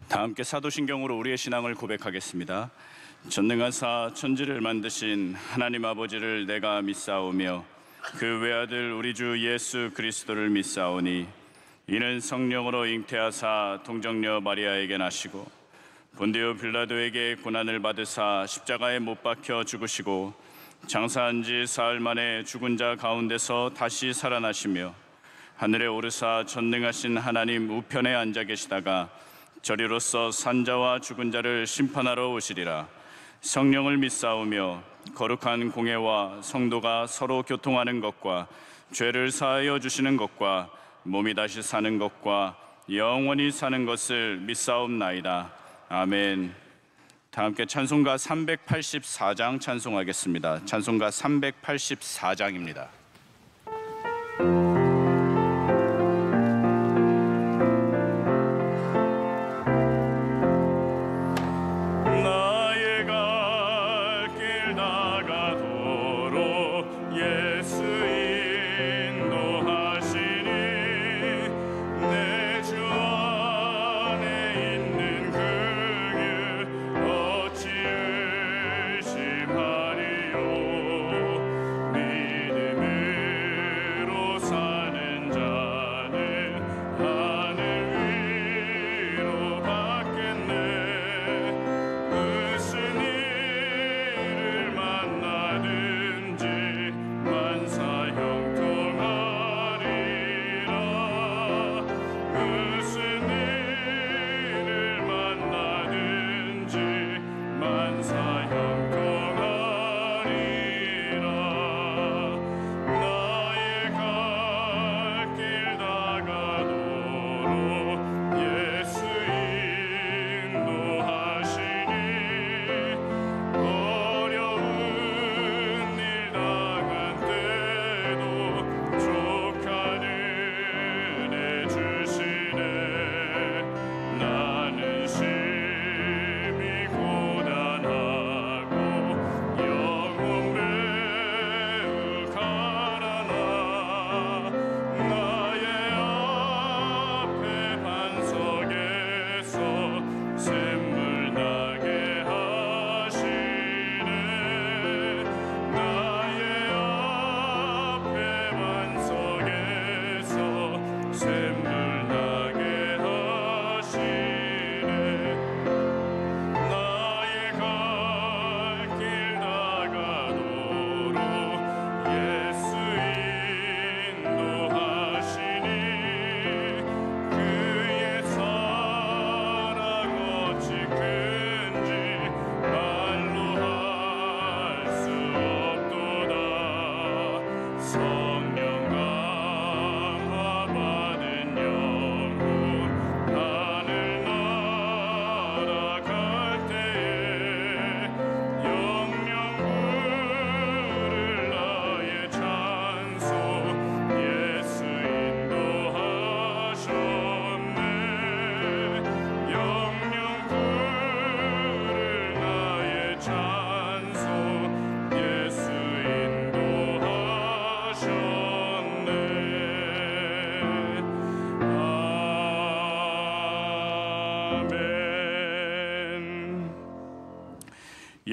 다 함께 사도신경으로 우리의 신앙을 고백하겠습니다. 전능하사 천지를 만드신 하나님 아버지를 내가 믿사오며 그 외아들 우리 주 예수 그리스도를 믿사오니 이는 성령으로 잉태하사 동정녀 마리아에게 나시고 본디오 빌라도에게 고난을 받으사 십자가에 못 박혀 죽으시고 장사한 지 사흘 만에 죽은 자 가운데서 다시 살아나시며 하늘에 오르사 전능하신 하나님 우편에 앉아 계시다가 저리로서 산자와 죽은 자를 심판하러 오시리라. 성령을 믿사오며 거룩한 공회와 성도가 서로 교통하는 것과 죄를 사하여 주시는 것과 몸이 다시 사는 것과 영원히 사는 것을 믿사옵나이다. 아멘. 다 함께 찬송가 384장 찬송하겠습니다. 찬송가 384장입니다.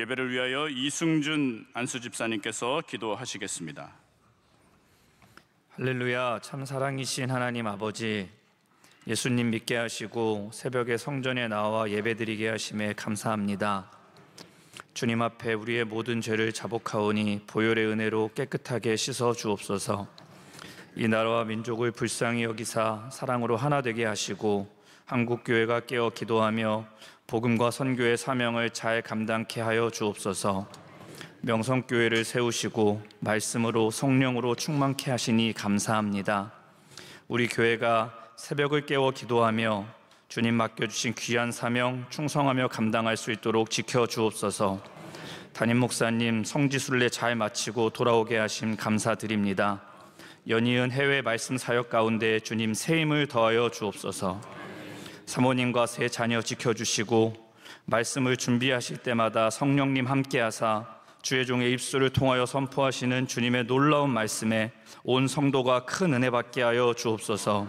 예배를 위하여 이승준 안수집사님께서 기도하시겠습니다. 할렐루야. 참 사랑이신 하나님 아버지, 예수님 믿게 하시고 새벽에 성전에 나와 예배드리게 하심에 감사합니다. 주님 앞에 우리의 모든 죄를 자복하오니 보혈의 은혜로 깨끗하게 씻어 주옵소서. 이 나라와 민족을 불쌍히 여기사 사랑으로 하나 되게 하시고 한국교회가 깨어 기도하며 복음과 선교의 사명을 잘 감당케 하여 주옵소서. 명성교회를 세우시고 말씀으로 성령으로 충만케 하시니 감사합니다. 우리 교회가 새벽을 깨워 기도하며 주님 맡겨주신 귀한 사명 충성하며 감당할 수 있도록 지켜주옵소서. 담임 목사님 성지순례 잘 마치고 돌아오게 하심 감사드립니다. 연이은 해외 말씀 사역 가운데 주님 새 힘을 더하여 주옵소서. 사모님과 세 자녀 지켜주시고 말씀을 준비하실 때마다 성령님 함께하사 주의 종의 입술을 통하여 선포하시는 주님의 놀라운 말씀에 온 성도가 큰 은혜 받게 하여 주옵소서.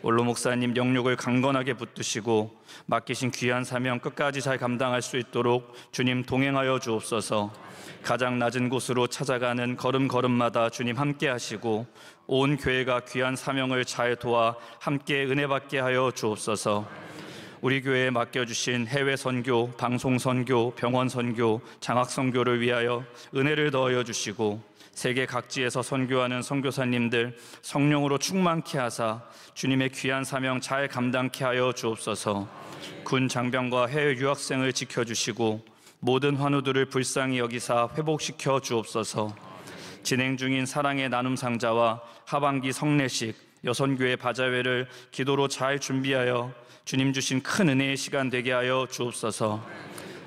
올로 목사님 영육을 강건하게 붙드시고 맡기신 귀한 사명 끝까지 잘 감당할 수 있도록 주님 동행하여 주옵소서. 가장 낮은 곳으로 찾아가는 걸음걸음마다 주님 함께 하시고 온 교회가 귀한 사명을 잘 도와 함께 은혜 받게 하여 주옵소서. 우리 교회에 맡겨주신 해외 선교, 방송 선교, 병원 선교, 장학 선교를 위하여 은혜를 더하여 주시고 세계 각지에서 선교하는 선교사님들 성령으로 충만케 하사 주님의 귀한 사명 잘 감당케 하여 주옵소서. 군 장병과 해외 유학생을 지켜주시고 모든 환우들을 불쌍히 여기사 회복시켜 주옵소서. 진행 중인 사랑의 나눔 상자와 하반기 성례식, 여선교회 바자회를 기도로 잘 준비하여 주님 주신 큰 은혜의 시간 되게 하여 주옵소서.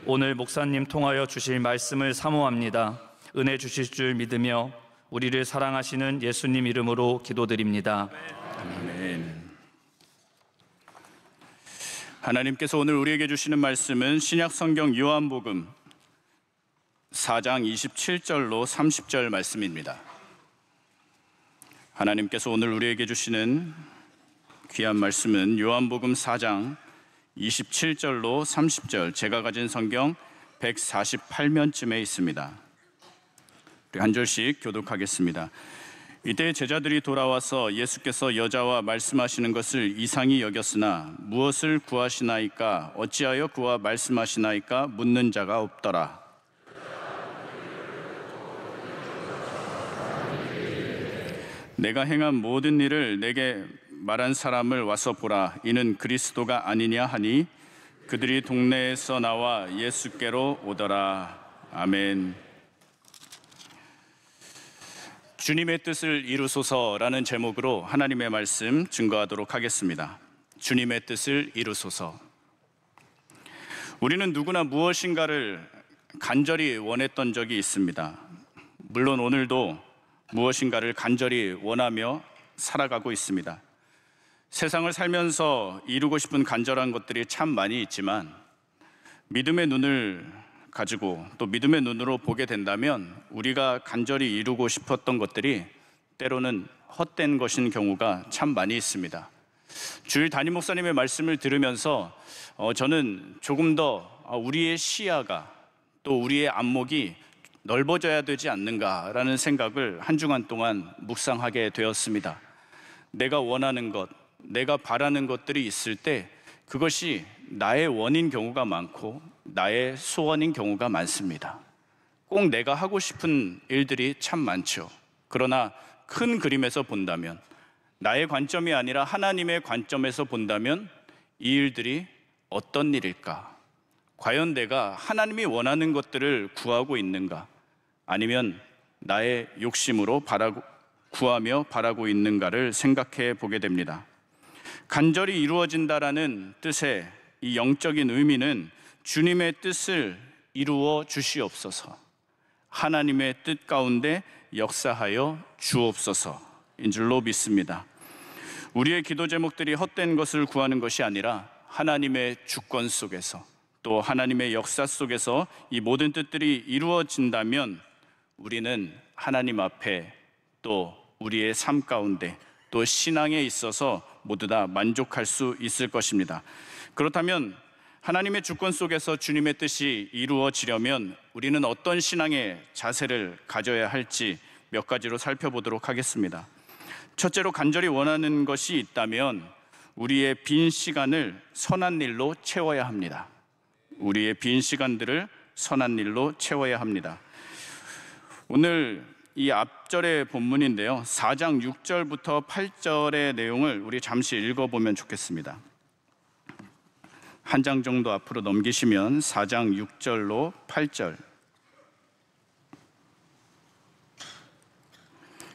오늘 목사님 통하여 주실 말씀을 사모합니다. 은혜 주실 줄 믿으며 우리를 사랑하시는 예수님 이름으로 기도드립니다. 아멘. 하나님께서 오늘 우리에게 주시는 말씀은 신약 성경 요한복음 4장 27절로 30절 말씀입니다. 하나님께서 오늘 우리에게 주시는 귀한 말씀은 요한복음 4장 27절로 30절, 제가 가진 성경 148면쯤에 있습니다. 우리 한 절씩 교독하겠습니다. 이때 제자들이 돌아와서 예수께서 여자와 말씀하시는 것을 이상히 여겼으나 무엇을 구하시나이까, 어찌하여 그와 말씀하시나이까 묻는 자가 없더라. 내가 행한 모든 일을 내게 말한 사람을 와서 보라. 이는 그리스도가 아니냐 하니 그들이 동네에서 나와 예수께로 오더라. 아멘. 주님의 뜻을 이루소서라는 제목으로 하나님의 말씀 증거하도록 하겠습니다. 주님의 뜻을 이루소서. 우리는 누구나 무엇인가를 간절히 원했던 적이 있습니다. 물론 오늘도 무엇인가를 간절히 원하며 살아가고 있습니다. 세상을 살면서 이루고 싶은 간절한 것들이 참 많이 있지만 믿음의 눈을 가지고 또 믿음의 눈으로 보게 된다면 우리가 간절히 이루고 싶었던 것들이 때로는 헛된 것인 경우가 참 많이 있습니다. 주일 담임 목사님의 말씀을 들으면서 저는 조금 더 우리의 시야가 또 우리의 안목이 넓어져야 되지 않는가라는 생각을 한 주간 동안 묵상하게 되었습니다. 내가 원하는 것, 내가 바라는 것들이 있을 때 그것이 나의 원인 경우가 많고 나의 소원인 경우가 많습니다. 꼭 내가 하고 싶은 일들이 참 많죠. 그러나 큰 그림에서 본다면, 나의 관점이 아니라 하나님의 관점에서 본다면 이 일들이 어떤 일일까? 과연 내가 하나님이 원하는 것들을 구하고 있는가? 아니면 나의 욕심으로 구하며 바라고 있는가를 생각해 보게 됩니다. 간절히 이루어진다라는 뜻의 이 영적인 의미는 주님의 뜻을 이루어 주시옵소서, 하나님의 뜻 가운데 역사하여 주옵소서인 줄로 믿습니다. 우리의 기도 제목들이 헛된 것을 구하는 것이 아니라 하나님의 주권 속에서 또 하나님의 역사 속에서 이 모든 뜻들이 이루어진다면 우리는 하나님 앞에 또 우리의 삶 가운데 또 신앙에 있어서 모두 다 만족할 수 있을 것입니다. 그렇다면 하나님의 주권 속에서 주님의 뜻이 이루어지려면 우리는 어떤 신앙의 자세를 가져야 할지 몇 가지로 살펴보도록 하겠습니다. 첫째로, 간절히 원하는 것이 있다면 우리의 빈 시간을 선한 일로 채워야 합니다. 우리의 빈 시간들을 선한 일로 채워야 합니다. 오늘 이 앞절의 본문인데요, 4장 6절부터 8절의 내용을 우리 잠시 읽어보면 좋겠습니다. 한 장 정도 앞으로 넘기시면 4장 6절로 8절,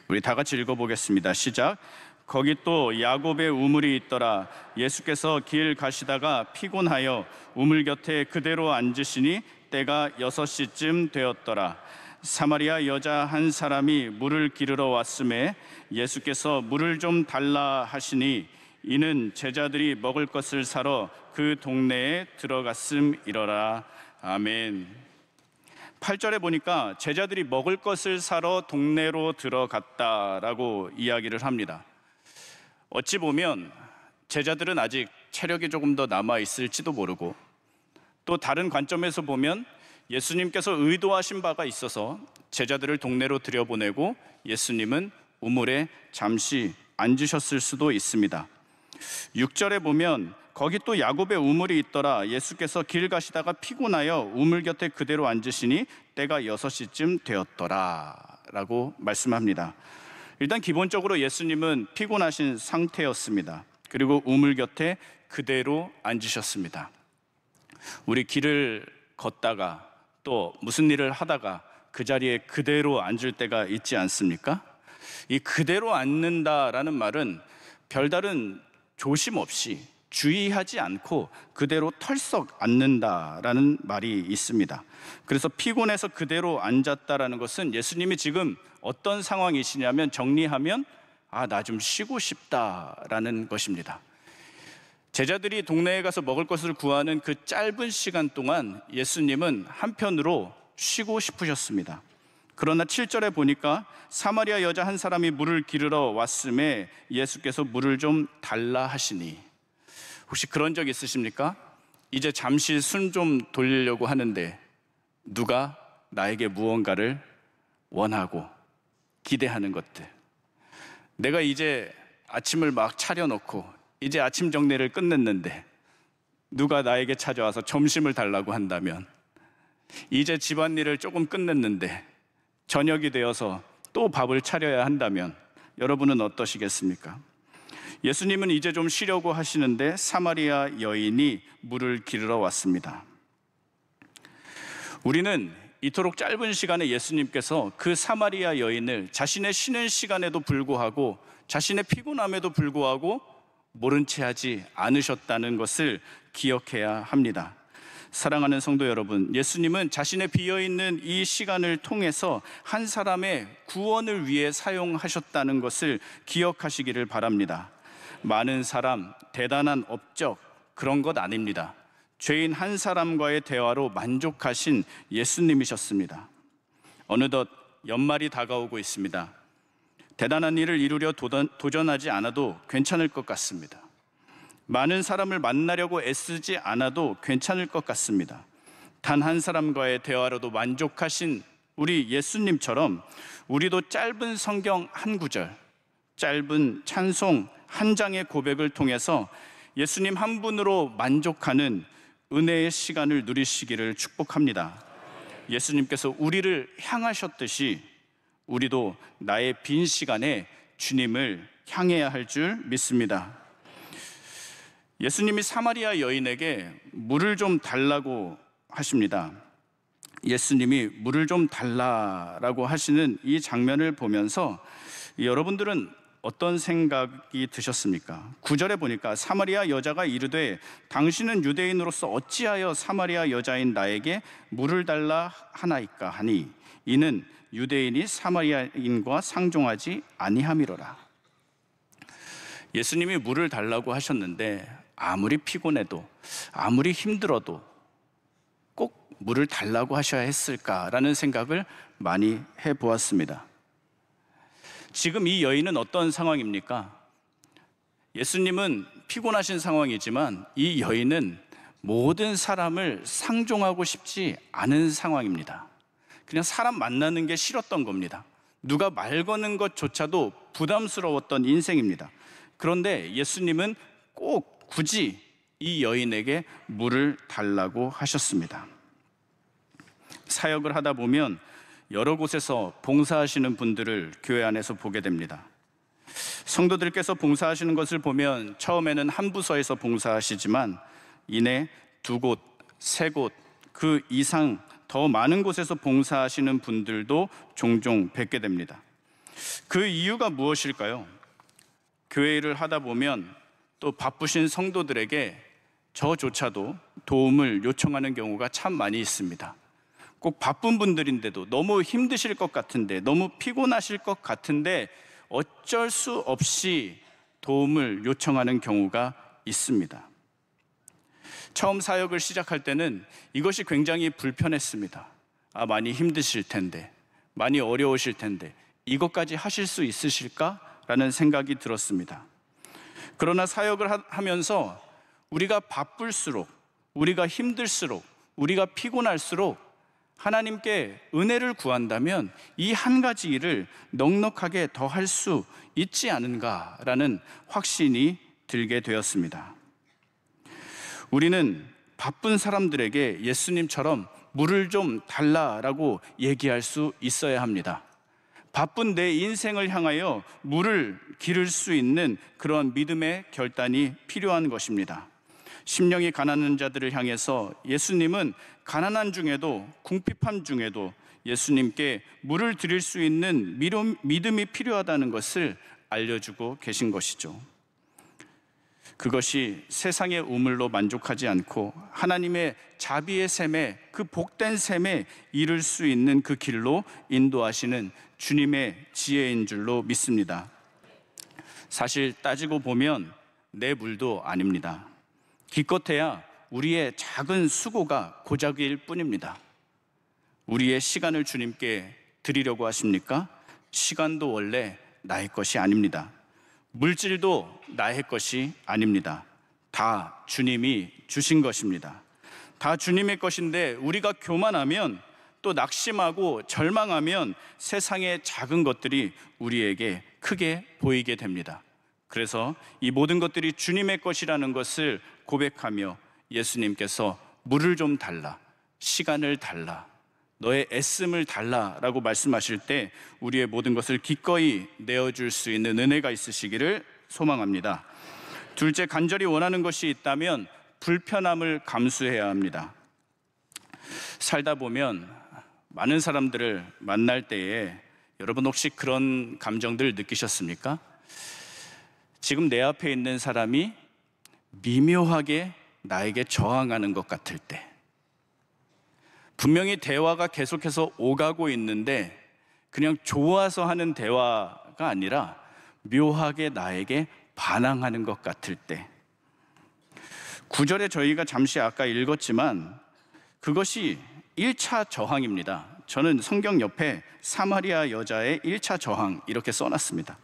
우리 다 같이 읽어보겠습니다. 시작. 거기 또 야곱의 우물이 있더라. 예수께서 길 가시다가 피곤하여 우물 곁에 그대로 앉으시니 때가 6시쯤 되었더라. 사마리아 여자 한 사람이 물을 기르러 왔음에 예수께서 물을 좀 달라 하시니 이는 제자들이 먹을 것을 사러 그 동네에 들어갔음이러라. 아멘. 8절에 보니까 제자들이 먹을 것을 사러 동네로 들어갔다라고 이야기를 합니다. 어찌 보면 제자들은 아직 체력이 조금 더 남아 있을지도 모르고, 또 다른 관점에서 보면 예수님께서 의도하신 바가 있어서 제자들을 동네로 들여보내고 예수님은 우물에 잠시 앉으셨을 수도 있습니다. 6절에 보면 거기 또 야곱의 우물이 있더라. 예수께서 길 가시다가 피곤하여 우물 곁에 그대로 앉으시니 때가 6시쯤 되었더라 라고 말씀합니다. 일단 기본적으로 예수님은 피곤하신 상태였습니다. 그리고 우물 곁에 그대로 앉으셨습니다. 우리 길을 걷다가 또 무슨 일을 하다가 그 자리에 그대로 앉을 때가 있지 않습니까? 이 그대로 앉는다라는 말은 별다른 조심 없이 주의하지 않고 그대로 털썩 앉는다라는 말이 있습니다. 그래서 피곤해서 그대로 앉았다라는 것은 예수님이 지금 어떤 상황이시냐면, 정리하면 나 좀 쉬고 싶다라는 것입니다. 제자들이 동네에 가서 먹을 것을 구하는 그 짧은 시간 동안 예수님은 한편으로 쉬고 싶으셨습니다. 그러나 7절에 보니까 사마리아 여자 한 사람이 물을 기르러 왔음에 예수께서 물을 좀 달라 하시니, 혹시 그런 적 있으십니까? 이제 잠시 숨 좀 돌리려고 하는데 누가 나에게 무언가를 원하고 기대하는 것들, 내가 이제 아침을 막 차려놓고 이제 아침 정리를 끝냈는데 누가 나에게 찾아와서 점심을 달라고 한다면, 이제 집안일을 조금 끝냈는데 저녁이 되어서 또 밥을 차려야 한다면 여러분은 어떠시겠습니까? 예수님은 이제 좀 쉬려고 하시는데 사마리아 여인이 물을 기르러 왔습니다. 우리는 이토록 짧은 시간에 예수님께서 그 사마리아 여인을 자신의 쉬는 시간에도 불구하고, 자신의 피곤함에도 불구하고 모른 채 하지 않으셨다는 것을 기억해야 합니다. 사랑하는 성도 여러분, 예수님은 자신의 비어있는 이 시간을 통해서 한 사람의 구원을 위해 사용하셨다는 것을 기억하시기를 바랍니다. 많은 사람, 대단한 업적, 그런 것 아닙니다. 죄인 한 사람과의 대화로 만족하신 예수님이셨습니다. 어느덧 연말이 다가오고 있습니다. 대단한 일을 이루려 도전하지 않아도 괜찮을 것 같습니다. 많은 사람을 만나려고 애쓰지 않아도 괜찮을 것 같습니다. 단 한 사람과의 대화로도 만족하신 우리 예수님처럼 우리도 짧은 성경 한 구절, 짧은 찬송 한 장의 고백을 통해서 예수님 한 분으로 만족하는 은혜의 시간을 누리시기를 축복합니다. 예수님께서 우리를 향하셨듯이 우리도 나의 빈 시간에 주님을 향해야 할 줄 믿습니다. 예수님이 사마리아 여인에게 물을 좀 달라고 하십니다. 예수님이 물을 좀 달라라고 하시는 이 장면을 보면서 여러분들은 어떤 생각이 드셨습니까? 9절에 보니까 사마리아 여자가 이르되 당신은 유대인으로서 어찌하여 사마리아 여자인 나에게 물을 달라 하나이까 하니 이는 유대인이 사마리아인과 상종하지 아니함이로라. 예수님이 물을 달라고 하셨는데 아무리 피곤해도 아무리 힘들어도 꼭 물을 달라고 하셔야 했을까라는 생각을 많이 해보았습니다. 지금 이 여인은 어떤 상황입니까? 예수님은 피곤하신 상황이지만 이 여인은 모든 사람을 상종하고 싶지 않은 상황입니다. 그냥 사람 만나는 게 싫었던 겁니다. 누가 말 거는 것조차도 부담스러웠던 인생입니다. 그런데 예수님은 꼭 굳이 이 여인에게 물을 달라고 하셨습니다. 사역을 하다 보면 여러 곳에서 봉사하시는 분들을 교회 안에서 보게 됩니다. 성도들께서 봉사하시는 것을 보면 처음에는 한 부서에서 봉사하시지만 이내 2곳, 3곳, 그 이상 더 많은 곳에서 봉사하시는 분들도 종종 뵙게 됩니다. 그 이유가 무엇일까요? 교회 일을 하다 보면 또 바쁘신 성도들에게 저조차도 도움을 요청하는 경우가 참 많이 있습니다. 꼭 바쁜 분들인데도 너무 힘드실 것 같은데, 너무 피곤하실 것 같은데 어쩔 수 없이 도움을 요청하는 경우가 있습니다. 처음 사역을 시작할 때는 이것이 굉장히 불편했습니다. 많이 힘드실 텐데, 많이 어려우실 텐데 이것까지 하실 수 있으실까? 라는 생각이 들었습니다. 그러나 사역을 하면서 우리가 바쁠수록, 우리가 힘들수록, 우리가 피곤할수록 하나님께 은혜를 구한다면 이 한 가지 일을 넉넉하게 더 할 수 있지 않은가라는 확신이 들게 되었습니다. 우리는 바쁜 사람들에게 예수님처럼 물을 좀 달라라고 얘기할 수 있어야 합니다. 바쁜 내 인생을 향하여 물을 기를 수 있는 그런 믿음의 결단이 필요한 것입니다. 심령이 가난한 자들을 향해서 예수님은 가난한 중에도, 궁핍함 중에도 예수님께 물을 드릴 수 있는 믿음이 필요하다는 것을 알려주고 계신 것이죠. 그것이 세상의 우물로 만족하지 않고 하나님의 자비의 샘에, 그 복된 샘에 이를 수 있는 그 길로 인도하시는 주님의 지혜인 줄로 믿습니다. 사실 따지고 보면 내 물도 아닙니다. 기껏해야 우리의 작은 수고가 고작일 뿐입니다. 우리의 시간을 주님께 드리려고 하십니까? 시간도 원래 나의 것이 아닙니다. 물질도 나의 것이 아닙니다. 다 주님이 주신 것입니다. 다 주님의 것인데 우리가 교만하면, 또 낙심하고 절망하면 세상의 작은 것들이 우리에게 크게 보이게 됩니다. 그래서 이 모든 것들이 주님의 것이라는 것을 고백하며 예수님께서 물을 좀 달라, 시간을 달라, 너의 애씀을 달라라고 말씀하실 때 우리의 모든 것을 기꺼이 내어줄 수 있는 은혜가 있으시기를 소망합니다. 둘째, 간절히 원하는 것이 있다면 불편함을 감수해야 합니다. 살다 보면 많은 사람들을 만날 때에 여러분 혹시 그런 감정들 느끼셨습니까? 지금 내 앞에 있는 사람이 미묘하게 나에게 저항하는 것 같을 때, 분명히 대화가 계속해서 오가고 있는데 그냥 좋아서 하는 대화가 아니라 묘하게 나에게 반항하는 것 같을 때, 9절에 저희가 잠시 아까 읽었지만 그것이 1차 저항입니다. 저는 성경 옆에 사마리아 여자의 1차 저항 이렇게 써놨습니다.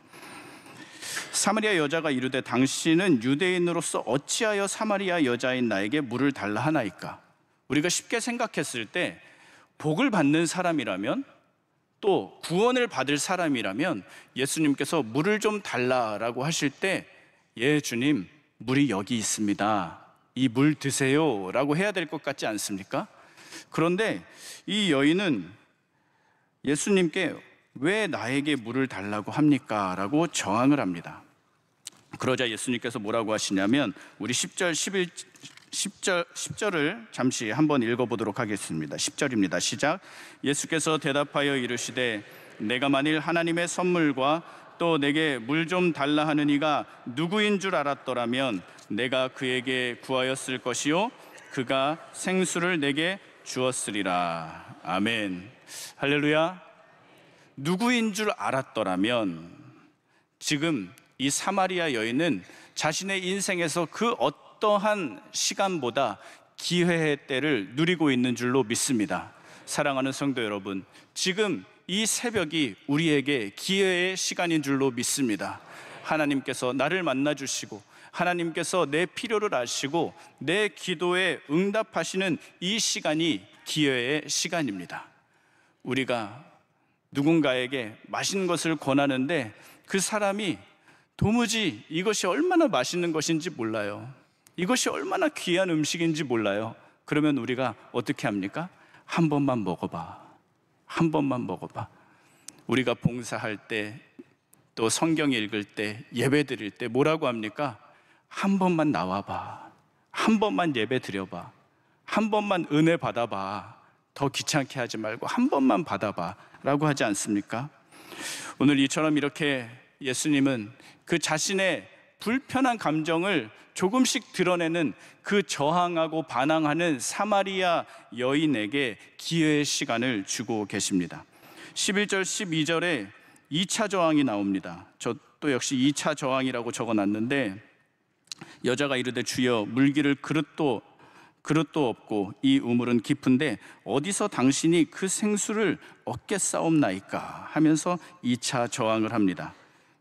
사마리아 여자가 이르되 당신은 유대인으로서 어찌하여 사마리아 여자인 나에게 물을 달라 하나이까? 우리가 쉽게 생각했을 때 복을 받는 사람이라면, 또 구원을 받을 사람이라면 예수님께서 물을 좀 달라라고 하실 때, 예 주님, 물이 여기 있습니다, 이 물 드세요 라고 해야 될 것 같지 않습니까? 그런데 이 여인은 예수님께 왜 나에게 물을 달라고 합니까? 라고 저항을 합니다. 그러자 예수님께서 뭐라고 하시냐면, 우리 10절을 잠시 한번 읽어보도록 하겠습니다. 10절입니다. 시작. 예수께서 대답하여 이르시되 내가 만일 하나님의 선물과 또 내게 물 좀 달라 하는 이가 누구인 줄 알았더라면 내가 그에게 구하였을 것이요 그가 생수를 내게 주었으리라. 아멘. 할렐루야. 누구인 줄 알았더라면, 지금 이 사마리아 여인은 자신의 인생에서 그 어떠한 시간보다 기회의 때를 누리고 있는 줄로 믿습니다. 사랑하는 성도 여러분, 지금 이 새벽이 우리에게 기회의 시간인 줄로 믿습니다. 하나님께서 나를 만나주시고 하나님께서 내 필요를 아시고 내 기도에 응답하시는 이 시간이 기회의 시간입니다. 우리가 누군가에게 맛있는 것을 권하는데 그 사람이 도무지 이것이 얼마나 맛있는 것인지 몰라요. 이것이 얼마나 귀한 음식인지 몰라요. 그러면 우리가 어떻게 합니까? 한 번만 먹어봐. 한 번만 먹어봐. 우리가 봉사할 때, 또 성경 읽을 때, 예배 드릴 때 뭐라고 합니까? 한 번만 나와봐. 한 번만 예배 드려봐. 한 번만 은혜 받아봐. 더 귀찮게 하지 말고 한 번만 받아봐 라고 하지 않습니까? 오늘 이처럼 이렇게 예수님은 그 자신의 불편한 감정을 조금씩 드러내는 그 저항하고 반항하는 사마리아 여인에게 기회의 시간을 주고 계십니다. 11절 12절에 2차 저항이 나옵니다. 저 또 역시 2차 저항이라고 적어놨는데, 여자가 이르되 주여 물기를 그릇도 없고 이 우물은 깊은데 어디서 당신이 그 생수를 얻겠사옵나이까 하면서 2차 저항을 합니다.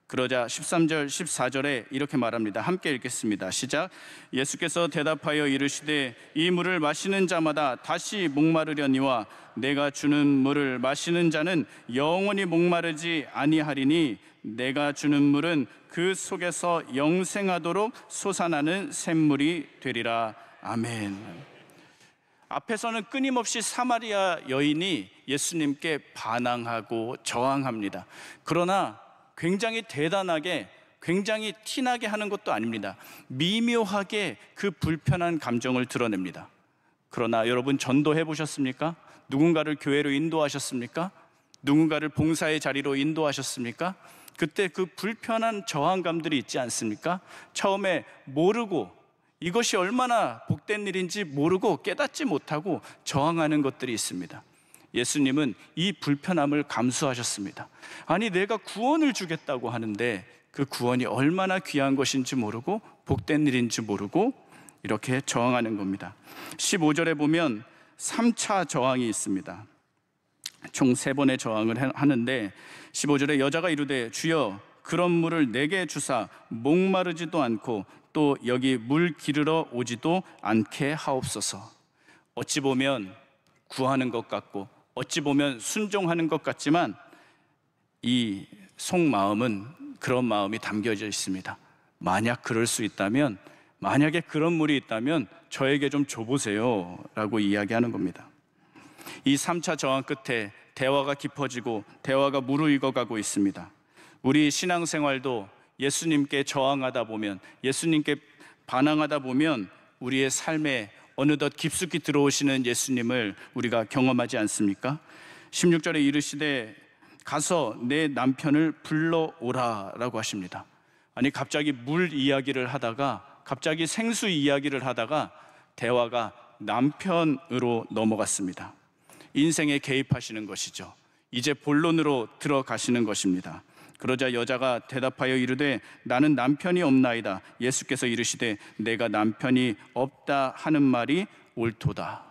그러자 13절 14절에 이렇게 말합니다. 함께 읽겠습니다. 시작. 예수께서 대답하여 이르시되 이 물을 마시는 자마다 다시 목마르려니와 내가 주는 물을 마시는 자는 영원히 목마르지 아니하리니 내가 주는 물은 그 속에서 영생하도록 솟아나는 샘물이 되리라. 아멘. 앞에서는 끊임없이 사마리아 여인이 예수님께 반항하고 저항합니다. 그러나 굉장히 대단하게, 굉장히 티나게 하는 것도 아닙니다. 미묘하게 그 불편한 감정을 드러냅니다. 그러나 여러분, 전도해 보셨습니까? 누군가를 교회로 인도하셨습니까? 누군가를 봉사의 자리로 인도하셨습니까? 그때 그 불편한 저항감들이 있지 않습니까? 처음에 모르고, 이것이 얼마나 복된 일인지 모르고 깨닫지 못하고 저항하는 것들이 있습니다. 예수님은 이 불편함을 감수하셨습니다. 아니, 내가 구원을 주겠다고 하는데 그 구원이 얼마나 귀한 것인지 모르고 복된 일인지 모르고 이렇게 저항하는 겁니다. 15절에 보면 3차 저항이 있습니다. 총 3번의 저항을 하는데 15절에 여자가 이르되 주여 그런 물을 내게 주사 목마르지도 않고 또 여기 물 기르러 오지도 않게 하옵소서. 어찌 보면 구하는 것 같고 어찌 보면 순종하는 것 같지만 이 속마음은 그런 마음이 담겨져 있습니다. 만약 그럴 수 있다면, 만약에 그런 물이 있다면 저에게 좀 줘보세요 라고 이야기하는 겁니다. 이 3차 저항 끝에 대화가 깊어지고 대화가 무르익어가고 있습니다. 우리 신앙생활도 예수님께 저항하다 보면, 예수님께 반항하다 보면 우리의 삶에 어느덧 깊숙이 들어오시는 예수님을 우리가 경험하지 않습니까? 16절에 이르시되 가서 내 남편을 불러오라 라고 하십니다. 아니, 갑자기 물 이야기를 하다가, 갑자기 생수 이야기를 하다가 대화가 남편으로 넘어갔습니다. 인생에 개입하시는 것이죠. 이제 본론으로 들어가시는 것입니다. 그러자 여자가 대답하여 이르되 나는 남편이 없나이다. 예수께서 이르시되 내가 남편이 없다 하는 말이 옳도다.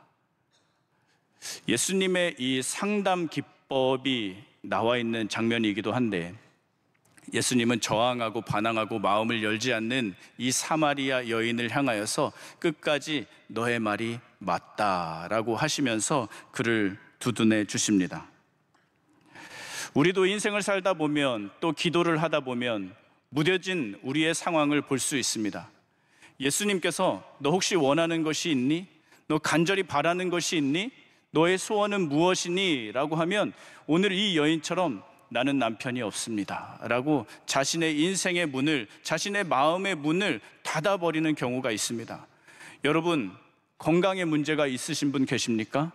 예수님의 이 상담 기법이 나와 있는 장면이기도 한데, 예수님은 저항하고 반항하고 마음을 열지 않는 이 사마리아 여인을 향하여서 끝까지 너의 말이 맞다라고 하시면서 그를 두둔해 주십니다. 우리도 인생을 살다 보면, 또 기도를 하다 보면 무뎌진 우리의 상황을 볼 수 있습니다. 예수님께서 너 혹시 원하는 것이 있니? 너 간절히 바라는 것이 있니? 너의 소원은 무엇이니? 라고 하면 오늘 이 여인처럼 나는 남편이 없습니다 라고 자신의 인생의 문을, 자신의 마음의 문을 닫아버리는 경우가 있습니다. 여러분, 건강에 문제가 있으신 분 계십니까?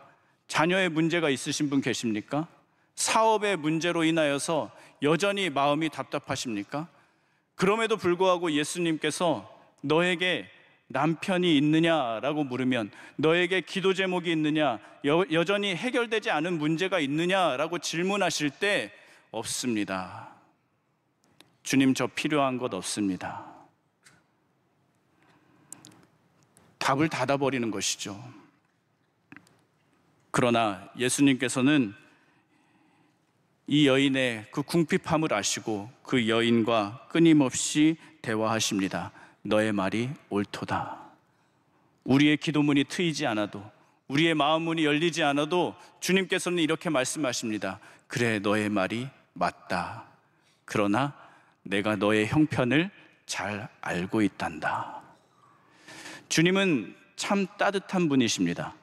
자녀의 문제가 있으신 분 계십니까? 사업의 문제로 인하여서 여전히 마음이 답답하십니까? 그럼에도 불구하고 예수님께서 너에게 남편이 있느냐라고 물으면, 너에게 기도 제목이 있느냐, 여전히 해결되지 않은 문제가 있느냐라고 질문하실 때 없습니다. 주님, 저 필요한 것 없습니다. 답을 닫아버리는 것이죠. 그러나 예수님께서는 이 여인의 그 궁핍함을 아시고 그 여인과 끊임없이 대화하십니다. 너의 말이 옳도다. 우리의 기도문이 트이지 않아도, 우리의 마음문이 열리지 않아도 주님께서는 이렇게 말씀하십니다. 그래, 너의 말이 맞다. 그러나 내가 너의 형편을 잘 알고 있단다. 주님은 참 따뜻한 분이십니다.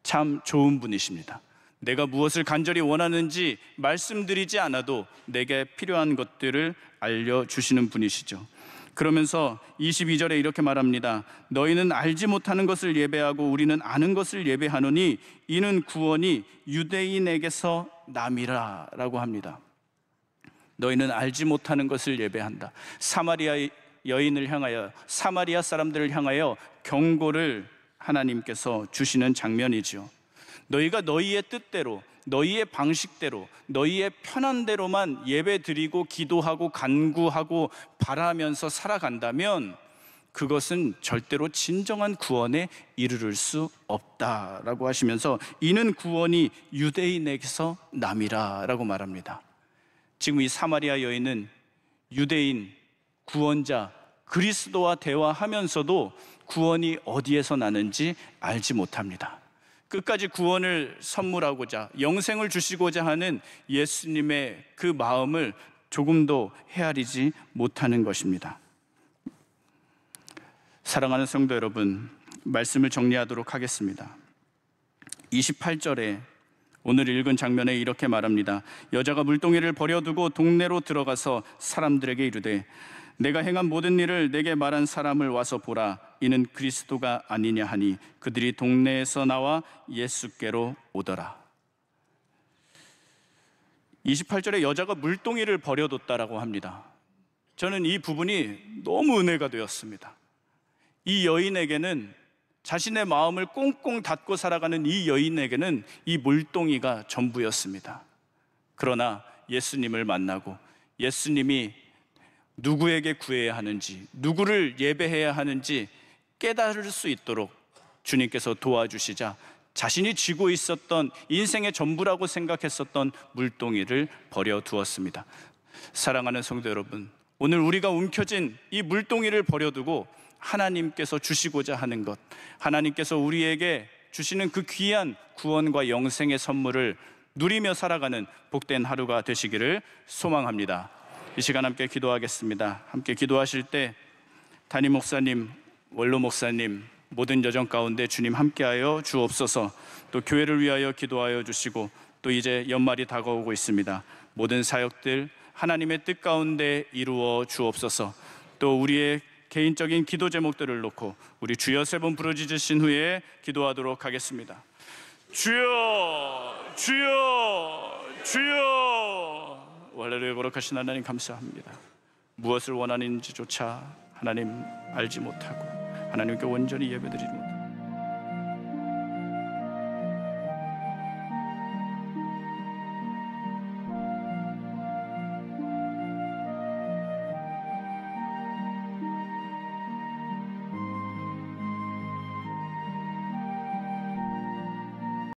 참 좋은 분이십니다. 내가 무엇을 간절히 원하는지 말씀드리지 않아도 내게 필요한 것들을 알려주시는 분이시죠. 그러면서 22절에 이렇게 말합니다. 너희는 알지 못하는 것을 예배하고 우리는 아는 것을 예배하노니 이는 구원이 유대인에게서 남이라 라고 합니다. 너희는 알지 못하는 것을 예배한다. 사마리아 여인을 향하여, 사마리아 사람들을 향하여 경고를 하나님께서 주시는 장면이죠. 너희가 너희의 뜻대로, 너희의 방식대로, 너희의 편한 대로만 예배드리고 기도하고 간구하고 바라면서 살아간다면 그것은 절대로 진정한 구원에 이르를 수 없다라고 하시면서 이는 구원이 유대인에게서 남이라 라고 말합니다. 지금 이 사마리아 여인은 유대인, 구원자, 그리스도와 대화하면서도 구원이 어디에서 나는지 알지 못합니다. 끝까지 구원을 선물하고자, 영생을 주시고자 하는 예수님의 그 마음을 조금도 헤아리지 못하는 것입니다. 사랑하는 성도 여러분, 말씀을 정리하도록 하겠습니다. 28절에 오늘 읽은 장면에 이렇게 말합니다. 여자가 물동이를 버려두고 동네로 들어가서 사람들에게 이르되 내가 행한 모든 일을 내게 말한 사람을 와서 보라. 이는 그리스도가 아니냐 하니 그들이 동네에서 나와 예수께로 오더라. 28절에 여자가 물동이를 버려뒀다라고 합니다. 저는 이 부분이 너무 은혜가 되었습니다. 이 여인에게는, 자신의 마음을 꽁꽁 닫고 살아가는 이 여인에게는 이 물동이가 전부였습니다. 그러나 예수님을 만나고 예수님이 누구에게 구해야 하는지, 누구를 예배해야 하는지 깨달을 수 있도록 주님께서 도와주시자 자신이 쥐고 있었던, 인생의 전부라고 생각했었던 물동이를 버려두었습니다. 사랑하는 성도 여러분, 오늘 우리가 움켜쥔 이 물동이를 버려두고 하나님께서 주시고자 하는 것, 하나님께서 우리에게 주시는 그 귀한 구원과 영생의 선물을 누리며 살아가는 복된 하루가 되시기를 소망합니다. 이 시간 함께 기도하겠습니다. 함께 기도하실 때 담임 목사님, 원로 목사님, 모든 여정 가운데 주님 함께하여 주옵소서. 또 교회를 위하여 기도하여 주시고, 또 이제 연말이 다가오고 있습니다. 모든 사역들 하나님의 뜻 가운데 이루어 주옵소서. 또 우리의 개인적인 기도 제목들을 놓고 우리 주여 3번 부르짖으신 후에 기도하도록 하겠습니다. 주여, 주여, 주여. 원래를 거룩하신 하나님 감사합니다. 무엇을 원하는지조차 하나님 알지 못하고 하나님께 온전히 예배드리는